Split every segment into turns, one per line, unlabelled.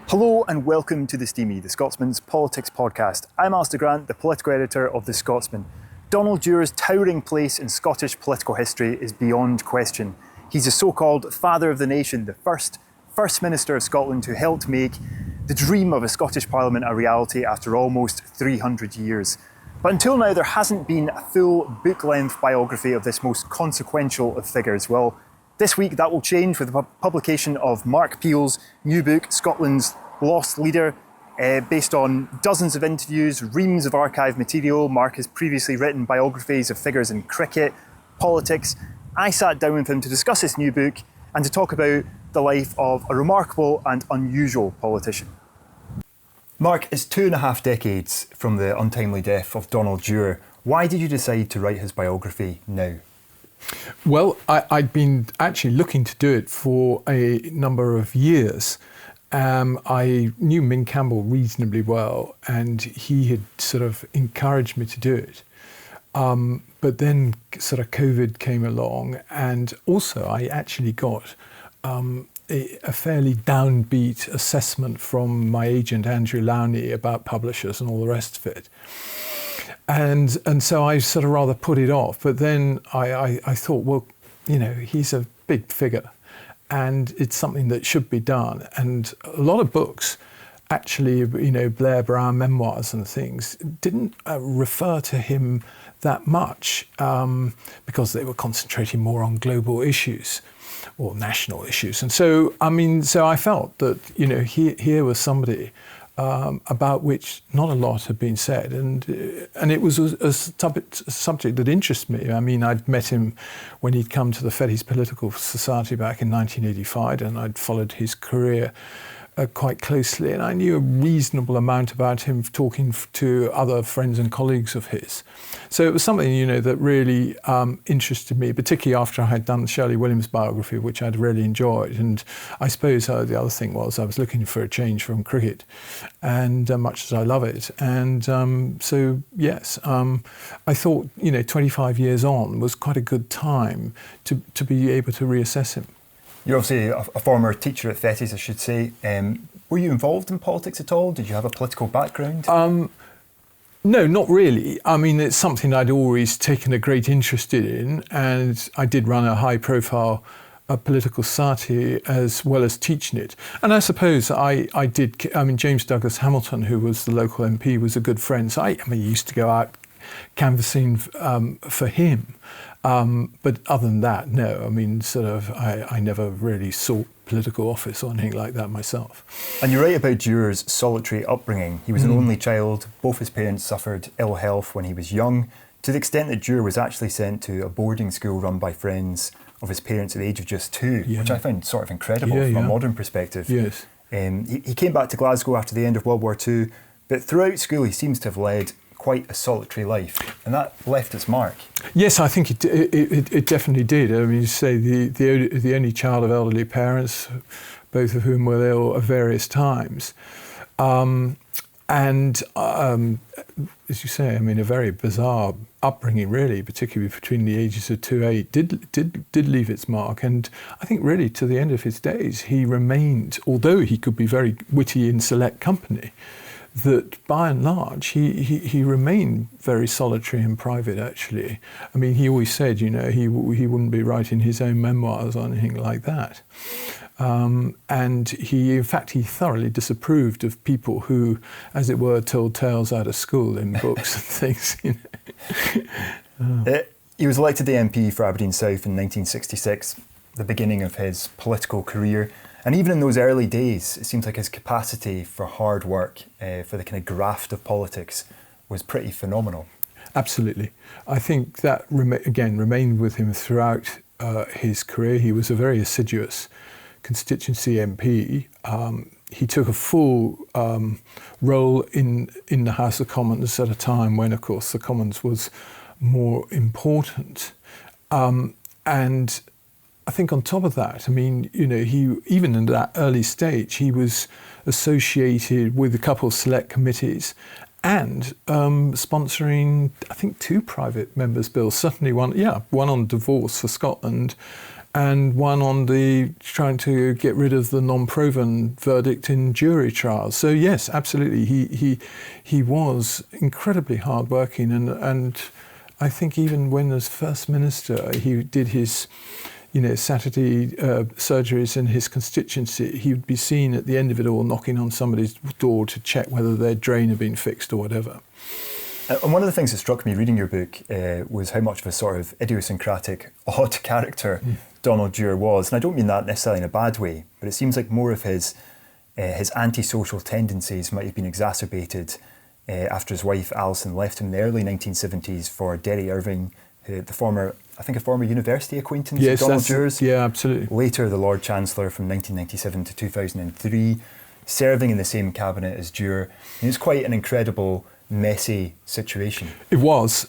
Hello and welcome to The Steamy, the Scotsman's politics podcast. I'm Alistair Grant, the political editor of The Scotsman. Donald Dewar's towering place in Scottish political history is beyond question. He's a so-called father of the nation, the First Minister of Scotland who helped make the dream of a Scottish Parliament a reality after almost 300 years. But until now, there hasn't been a full book-length biography of this most consequential of figures. Well, this week that will change with the publication of Mark Peel's new book, Scotland's Lost Leader, based on dozens of interviews, reams of archive material. Mark has previously written biographies of figures in cricket, politics. I sat down with him to discuss this new book and to talk about the life of a remarkable and unusual politician. Mark, it's 2.5 decades from the untimely death of Donald Dewar. Why did you decide to write his biography now?
Well, I'd been actually looking to do it for a number of years. I knew Min Campbell reasonably well, and he had sort of encouraged me to do it. But then sort of COVID came along, and also I actually got a fairly downbeat assessment from my agent Andrew Lowney about publishers and all the rest of it. And so I sort of rather put it off. But then I thought, well, you know, he's a big figure and it's something that should be done. And a lot of books, actually, you know, Blair Brown memoirs and things, didn't refer to him that much because they were concentrating more on global issues or national issues. And so, so I felt that, you know, here was somebody about which not a lot had been said, and it was a subject that interested me. I mean, I'd met him when he'd come to the Fettes Political Society back in 1985, and I'd followed his career quite closely, and I knew a reasonable amount about him talking to other friends and colleagues of his. So it was something, you know, that really interested me, particularly after I had done the Shirley Williams biography, which I'd really enjoyed. And I suppose the other thing was I was looking for a change from cricket, and much as I love it. And so, yes, I thought, you know, 25 years on was quite a good time to be able to reassess him.
You're obviously a former teacher at Fettes, I should say. Were you involved in politics at all? Did you have a political background?
No, not really. I mean, it's something I'd always taken a great interest in, and I did run a high-profile political society as well as teaching it. And I suppose I mean, James Douglas Hamilton, who was the local MP, was a good friend. So I used to go out canvassing for him. But other than that, no. I mean, I never really sought political office or anything like that myself.
And you write about Dewar's solitary upbringing. He was an only child. Both his parents suffered ill health when he was young, to the extent that Dewar was actually sent to a boarding school run by friends of his parents at the age of just 2, which I found sort of incredible from a modern perspective.
Yes.
He came back to Glasgow after the end of World War II, but throughout school he seems to have led quite a solitary life, and that left its mark.
Yes, I think it definitely did. I mean, you say the only child of elderly parents, both of whom were ill at various times, and as you say, I mean, a very bizarre upbringing, really, particularly between the ages of 2 and 8, did leave its mark. And I think really to the end of his days, he remained, although he could be very witty in select company, that by and large, he remained very solitary and private, actually. I mean, he always said, you know, he wouldn't be writing his own memoirs or anything like that. And he thoroughly disapproved of people who, as it were, told tales out of school in books and things, you know.
He was elected the MP for Aberdeen South in 1966, the beginning of his political career. And even in those early days, it seems like his capacity for hard work, for the kind of graft of politics, was pretty phenomenal.
Absolutely. I think that, remained with him throughout his career. He was a very assiduous constituency MP. He took a full role in the House of Commons at a time when, of course, the Commons was more important. And I think on top of that, I mean, you know, he, even in that early stage, he was associated with a couple of select committees and sponsoring, I think, 2 private members' bills, certainly one on divorce for Scotland and one on the trying to get rid of the non-proven verdict in jury trials. So yes, absolutely, he was incredibly hardworking, and I think even when as First Minister, he did his Saturday surgeries in his constituency. He would be seen at the end of it all knocking on somebody's door to check whether their drain had been fixed or whatever.
And one of the things that struck me reading your book was how much of a sort of idiosyncratic, odd character Donald Dewar was. And I don't mean that necessarily in a bad way, but it seems like more of his antisocial tendencies might have been exacerbated after his wife Alison left him in the early 1970s for Derry Irving, a former university acquaintance of Donald Dewar's.
Yeah, absolutely.
Later the Lord Chancellor from 1997 to 2003, serving in the same cabinet as Dewar. And it was quite an incredible, messy situation.
It was.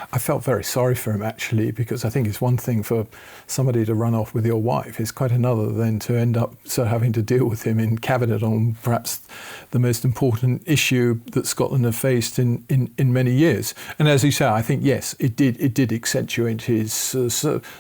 I felt very sorry for him, actually, because I think it's one thing for somebody to run off with your wife. It's quite another then to end up sort of having to deal with him in cabinet on perhaps the most important issue that Scotland have faced in many years. And as you say, I think, yes, it did accentuate his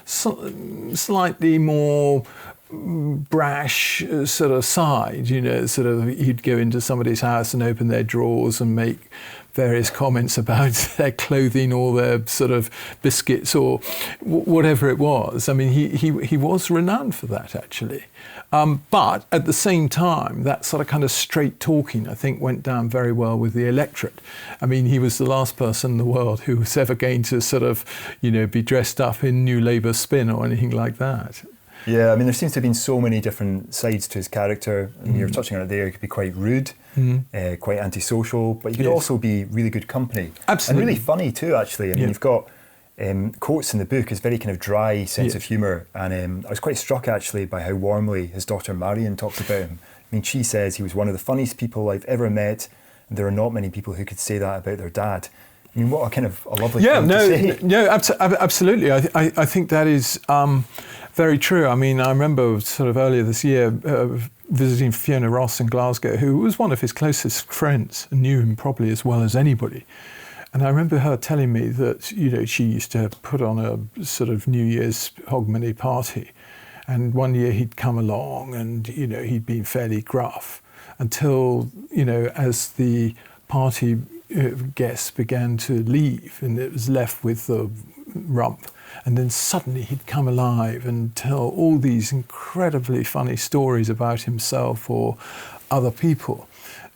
slightly more brash sort of side, sort of he'd go into somebody's house and open their drawers and make various comments about their clothing or their sort of biscuits or whatever it was. I mean, he was renowned for that, actually. But at the same time, that sort of kind of straight talking, I think, went down very well with the electorate. I mean, he was the last person in the world who was ever going to sort of, be dressed up in New Labour spin or anything like that.
Yeah, I mean, there seems to have been so many different sides to his character. I mean, you're touching on it there. He could be quite rude, quite antisocial, but he could also be really good company.
Absolutely.
And really funny too, actually. I mean, you've got quotes in the book, his very kind of dry sense of humour. And I was quite struck, actually, by how warmly his daughter Marion talks about him. I mean, she says he was one of the funniest people I've ever met, and there are not many people who could say that about their dad. I mean, what a kind of a lovely thing to say.
No, absolutely. I think that is very true. I mean, I remember sort of earlier this year visiting Fiona Ross in Glasgow, who was one of his closest friends and knew him probably as well as anybody. And I remember her telling me that, she used to put on a sort of New Year's hogmanay party. And one year he'd come along and, he'd been fairly gruff until, as the party guests began to leave and it was left with the rump. And then suddenly he'd come alive and tell all these incredibly funny stories about himself or other people.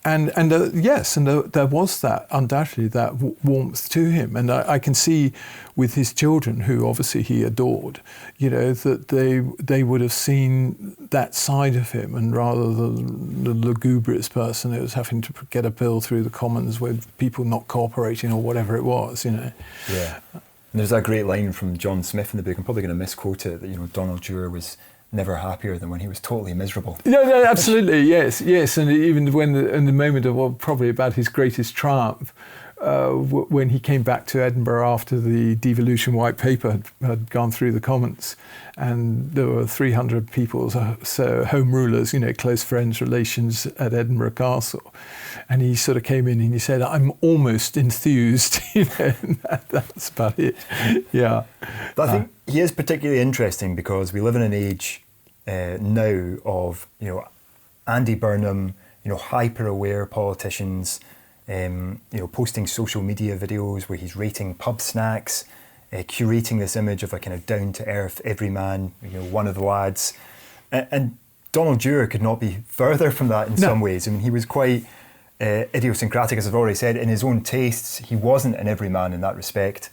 And there was that, undoubtedly, that warmth to him. And I can see with his children, who obviously he adored, that they would have seen that side of him, and rather the lugubrious person who was having to get a bill through the Commons with people not cooperating or whatever it was,
Yeah. And there's that great line from John Smith in the book, I'm probably going to misquote it, that, Donald Dewar was never happier than when he was totally miserable.
No, absolutely, yes. And even when in the moment of probably about his greatest triumph, when he came back to Edinburgh after the devolution white paper had gone through the Commons, and there were 300 people, so home rulers, close friends, relations at Edinburgh Castle. And he sort of came in and he said, I'm almost enthused, that's about it. Yeah.
But I think he is particularly interesting because we live in an age now of, Andy Burnham, hyper-aware politicians, posting social media videos where he's rating pub snacks, curating this image of a kind of down-to-earth everyman, one of the lads. And Donald Dewar could not be further from that in some ways. I mean, he was quite idiosyncratic, as I've already said, in his own tastes. He wasn't an everyman in that respect.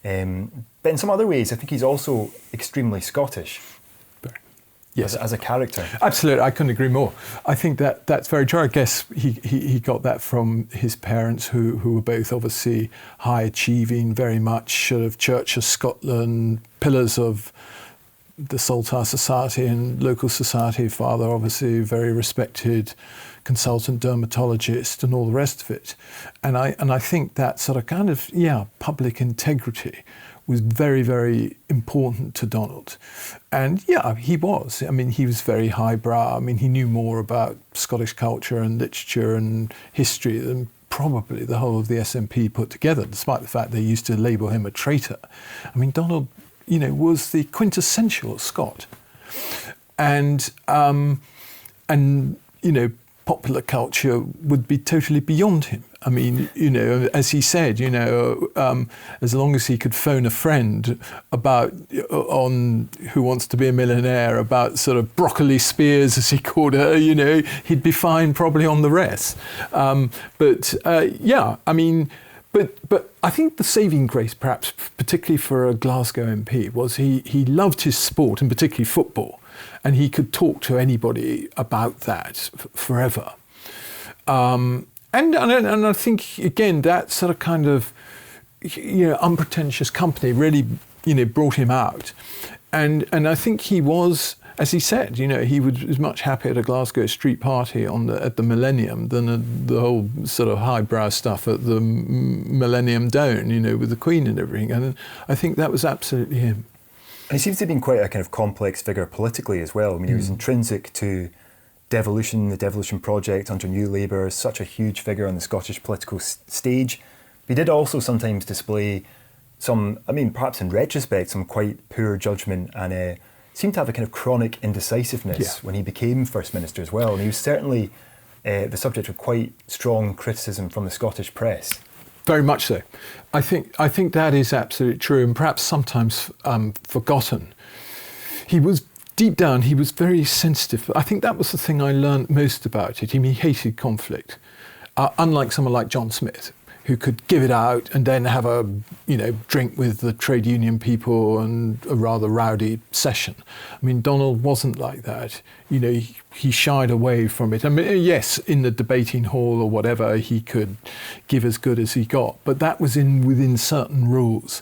But in some other ways, I think he's also extremely Scottish. Yes, as a character.
Absolutely, I couldn't agree more. I think that's very true. I guess he got that from his parents, who were both obviously high achieving, very much sort of Church of Scotland, pillars of the Saltire Society and local society. Father, obviously, very respected consultant dermatologist and all the rest of it. And I think that sort of kind of public integrity was very, very important to Donald. And he was. I mean, he was very highbrow. I mean, he knew more about Scottish culture and literature and history than probably the whole of the SNP put together, despite the fact they used to label him a traitor. I mean, Donald was the quintessential Scot. And popular culture would be totally beyond him. I mean, as he said, as long as he could phone a friend on Who Wants to Be a Millionaire about sort of broccoli spears, as he called her, he'd be fine probably on the rest. But I think the saving grace, perhaps, particularly for a Glasgow MP, was he loved his sport, and particularly football, and he could talk to anybody about that forever. And I think, again, that sort of kind of, unpretentious company really, brought him out. And I think he was, as he said, he was much happier at a Glasgow street party at the Millennium than at the whole sort of highbrow stuff at the Millennium Down, with the Queen and everything. And I think that was absolutely him.
And he seems to have been quite a kind of complex figure politically as well. I mean, he was intrinsic to devolution, the devolution project under New Labour, such a huge figure on the Scottish political stage. He did also sometimes display some, perhaps in retrospect, some quite poor judgment, and seemed to have a kind of chronic indecisiveness when he became First Minister as well. And he was certainly the subject of quite strong criticism from the Scottish press.
Very much so. I think that is absolutely true, and perhaps sometimes forgotten. Deep down, he was very sensitive. I think that was the thing I learned most about it. He hated conflict, unlike someone like John Smith, who could give it out and then have a drink with the trade union people and a rather rowdy session. I mean, Donald wasn't like that. He shied away from it. I mean, yes, in the debating hall or whatever, he could give as good as he got, but that was within certain rules.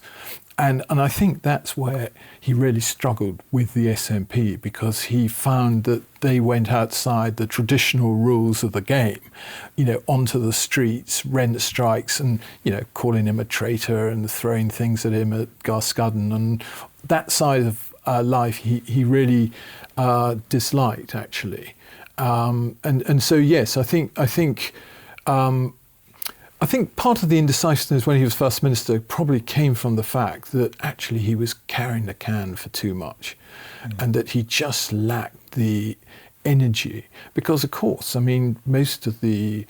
And I think that's where he really struggled with the SNP, because he found that they went outside the traditional rules of the game, onto the streets, rent strikes, and, calling him a traitor and throwing things at him at Garscudden. And that side of life he really disliked, actually. And so, yes, I think part of the indecisiveness when he was First Minister probably came from the fact that actually he was carrying the can for too much, and that he just lacked the energy. Because, of course, most of the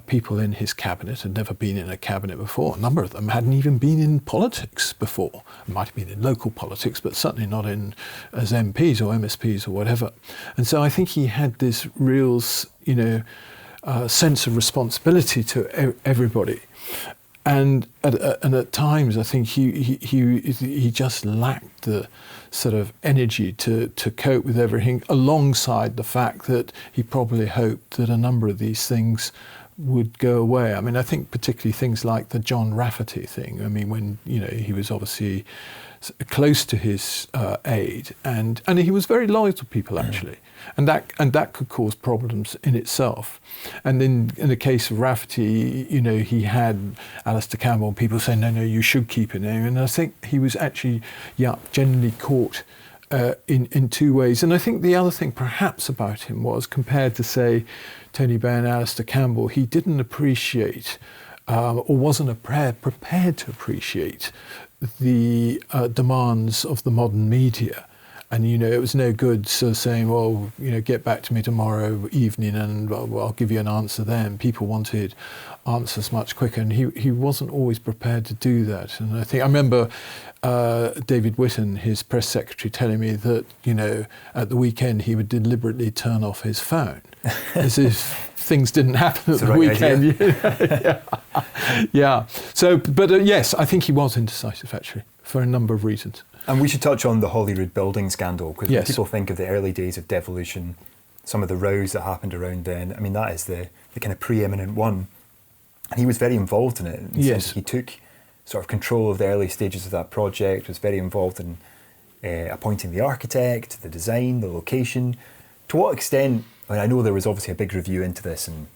people in his cabinet had never been in a cabinet before. A number of them hadn't even been in politics before. Might have been in local politics, but certainly not as MPs or MSPs or whatever. And so I think he had this real, sense of responsibility to everybody, and at times I think he just lacked the sort of energy to cope with everything, alongside the fact that he probably hoped that a number of these things would go away. I think particularly things like the John Rafferty thing. When he was obviously close to his aide, and he was very loyal to people, actually. And that could cause problems in itself. And then in the case of Rafferty, he had Alistair Campbell and people saying, no, you should keep it. And I think he was actually, generally caught in two ways. And I think the other thing perhaps about him was, compared to, say, Tony Benn and Alistair Campbell, he didn't appreciate or wasn't prepared to appreciate the demands of the modern media. And, it was no good saying, well, get back to me tomorrow evening and I'll give you an answer then. People wanted answers much quicker, and he wasn't always prepared to do that. And I remember David Whitton, his press secretary, telling me that, at the weekend he would deliberately turn off his phone as if things didn't happen at the weekend. Yeah. So, but yes, I think he was indecisive, actually, for a number of reasons.
And we should touch on the Holyrood building scandal, because when people think of the early days of devolution, some of the rows that happened around then, that is the kind of preeminent one. And he was very involved in it.
Yes.
He took sort of control of the early stages of that project, was very involved in appointing the architect, the design, the location. To what extent, I know there was obviously a big review into this, and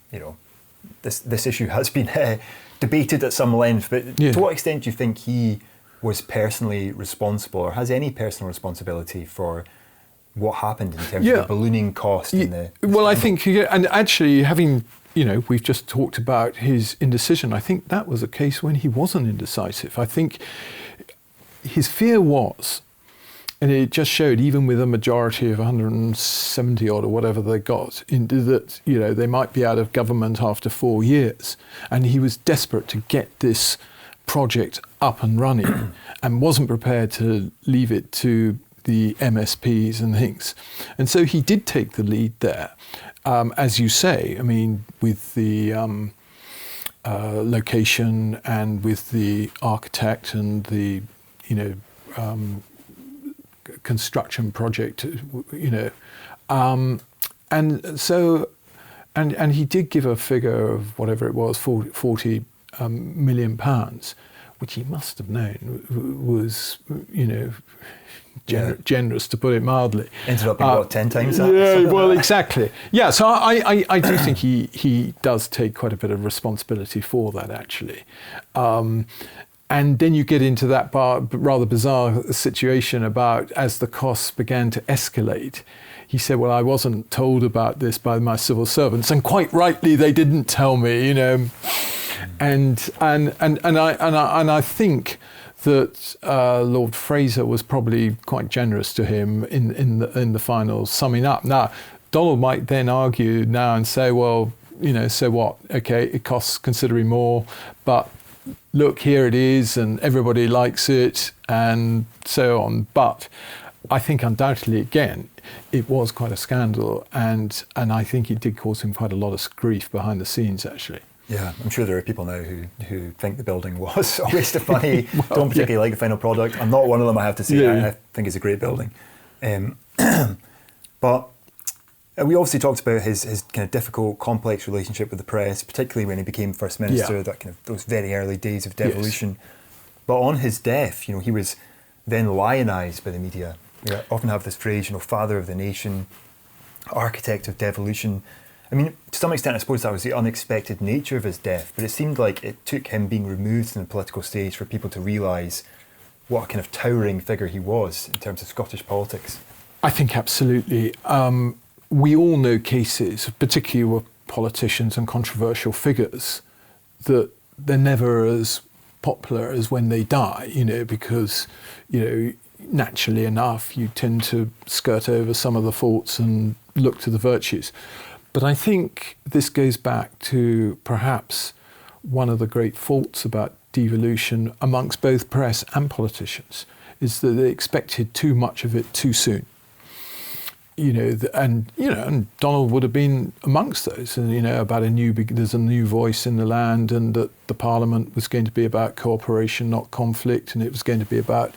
this issue has been debated at some length, but to what extent do you think he was personally responsible, or has any personal responsibility for what happened in terms of the ballooning cost in the
Well, I think, and actually having, we've just talked about his indecision. I think that was a case when he wasn't indecisive. I think his fear was And it just showed, even with a majority of 170 odd or whatever they got, that they might be out of government after 4 years. And he was desperate to get this project up and running and wasn't prepared to leave it to the MSPs and things. And so he did take the lead there. As you say, I mean, with the location and with the architect and the, construction project, and so, and he did give a figure of whatever it was, 40 million pounds, which he must have known was, generous, to put it mildly.
Ended up being 10 times that?
Yeah, well, exactly. Yeah, so I do think he does take quite a bit of responsibility for that, actually. And then you get into that rather bizarre situation about, as the costs began to escalate, he said, well, I wasn't told about this by my civil servants, and quite rightly they didn't tell me, And I think that Lord Fraser was probably quite generous to him in the final summing up. Now, Donald might then argue now and say, well, so what? Okay, it costs considerably more, but look, here it is, and everybody likes it, and so on. But I think undoubtedly, again, it was quite a scandal, and I think it did cause him quite a lot of grief behind the scenes, actually.
Yeah, I'm sure there are people now who think the building was a waste of money, don't particularly like the final product. I'm not one of them, I have to say. Yeah. I think it's a great building. But we obviously talked about his kind of difficult, complex relationship with the press, particularly when he became First Minister, that kind of those very early days of devolution. Yes. But on his death, he was then lionised by the media. We often have this phrase, father of the nation, architect of devolution. I mean, to some extent, I suppose that was the unexpected nature of his death, but it seemed like it took him being removed from the political stage for people to realise what a kind of towering figure he was in terms of Scottish politics. I
think absolutely. We all know cases, particularly with politicians and controversial figures, that they're never as popular as when they die, because, naturally enough, you tend to skirt over some of the faults and look to the virtues. But I think this goes back to perhaps one of the great faults about devolution amongst both press and politicians, is that they expected too much of it too soon. And Donald would have been amongst those, and about there's a new voice in the land, and that the Parliament was going to be about cooperation, not conflict, and it was going to be about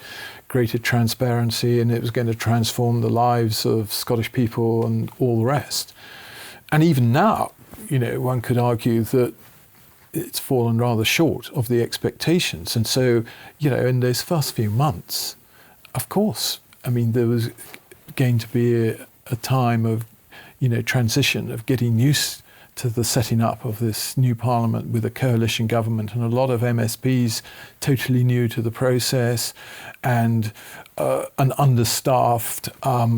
greater transparency, and it was going to transform the lives of Scottish people and all the rest. And even now, one could argue that it's fallen rather short of the expectations. And so, in those first few months, of course, I mean, there was going to be a time of, transition, of getting used to the setting up of this new parliament with a coalition government, and a lot of MSPs totally new to the process, and an understaffed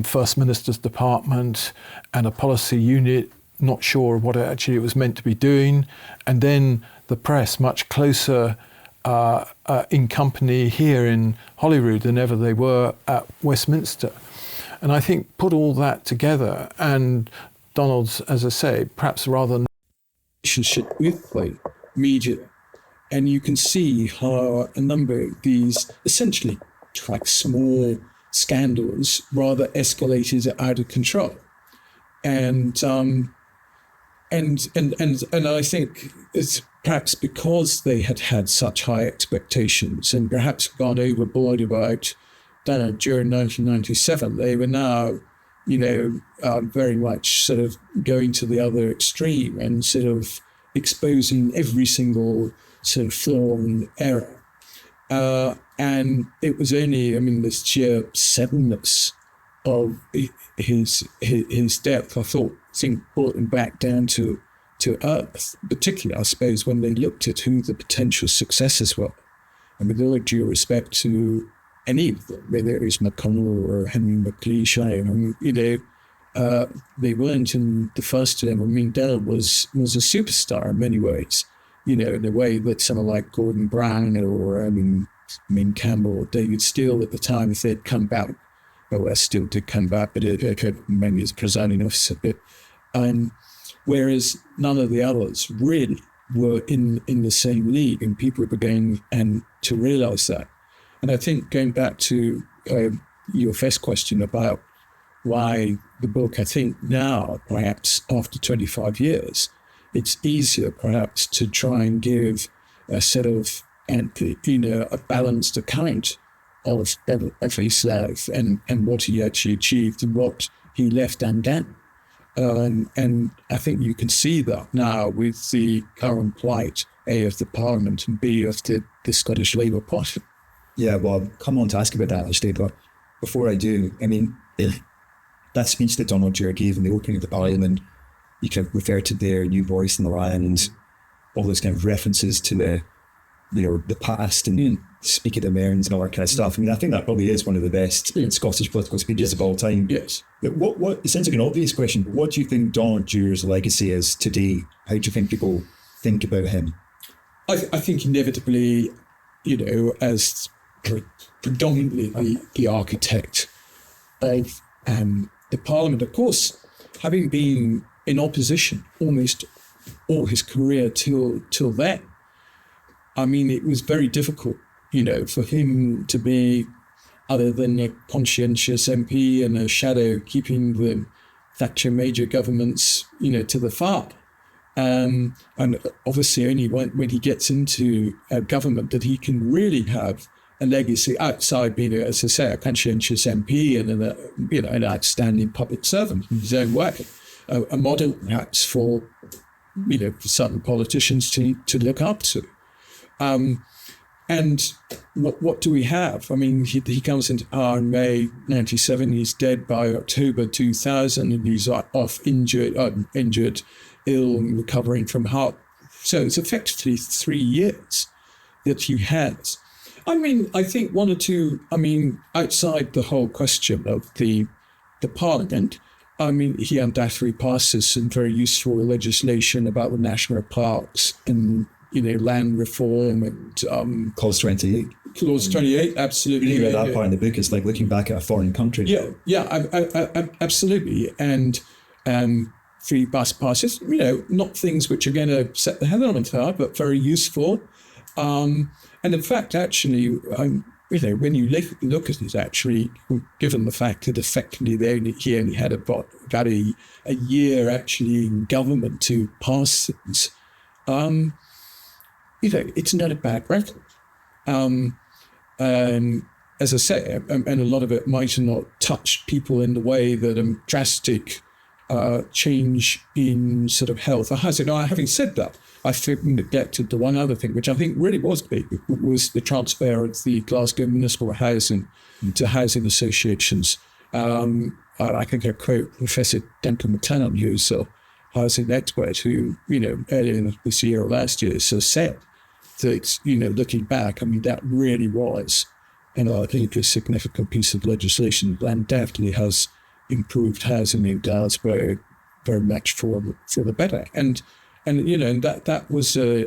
First Minister's department and a policy unit not sure what actually it was meant to be doing, and then the press much closer in company here in Holyrood than ever they were at Westminster. And I think put all that together, and Donald's, as I say, perhaps rather
relationship with the media, and you can see how a number of these essentially like small scandals rather escalated out of control. And I think it's perhaps because they had such high expectations and perhaps gone overboard about that during 1997, they were now, very much sort of going to the other extreme and sort of exposing every single sort of flaw and error. And it was only, the sheer suddenness of his death, I think brought him back down to earth, particularly, I suppose, when they looked at who the potential successors were. And with all due respect to any of them, whether it was McConnell or Henry McLeish, they weren't in the first level. Donald was a superstar in many ways, in a way that someone like Gordon Brown or Campbell or David Steele at the time, if they'd come back OS still did come back, but it mainly as presiding officer. Whereas none of the others really were in the same league, and people were beginning to realise that. And I think going back to your first question about why the book, I think now, perhaps after 25 years, it's easier perhaps to try and give a set of, a balanced account of his life and what he actually achieved and what he left undone. And I think you can see that now with the current plight, A, of the Parliament, and B, of the Scottish Labour Party.
Yeah, well, I'll come on to ask about that, Alistair, but before I do, I mean, that speech that Donald Dewar gave in the opening of the Parliament, you kind of referred to their new voice in the land, all those kind of references to the past and speak at the Mearns and all that kind of stuff. I mean, I think that probably is one of the best Scottish political speeches of all time.
Yes.
But what it sounds like an obvious question, but what do you think Donald Dewar's legacy is today? How do you think people think about him?
I think inevitably, as predominantly the architect of the Parliament, of course, having been in opposition almost all his career till then. I mean, it was very difficult, for him to be, other than a conscientious MP and a shadow, keeping the Thatcher major governments, to the far. And obviously only when he gets into a government that he can really have a legacy outside being, as I say, a conscientious MP and an outstanding public servant in his own way, a model perhaps for certain politicians to look up to. And what do we have? I mean, he comes into power in May 97. He's dead by October 2000, and he's off injured, ill, and recovering from heart. So it's effectively 3 years that he has. I mean, I think one or two. I mean, outside the whole question of the Parliament, I mean, he undoubtedly passes some very useful legislation about the national parks and land reform and
Clause 28.
Clause 28, absolutely.
Reading about that part in the book, it's like looking back at a foreign country.
Yeah, absolutely. And free bus passes, not things which are going to set the heaven on fire, but very useful. And in fact, actually, when you look at it, actually, given the fact that effectively he only had about a year actually in government to pass things, it's not a bad record. And as I say, and a lot of it might not touch people in the way that a drastic change in sort of health or housing. Now, having said that, I think neglected the one other thing, which I think really was big, was the transfer of the Glasgow municipal housing to housing associations. I think I quote Professor Duncan McLennan, who's a housing expert, who, earlier this year or last year, said that, looking back, I mean, that really was, and I think a significant piece of legislation that undoubtedly has improved housing in Glasgow very much for the better. And that was a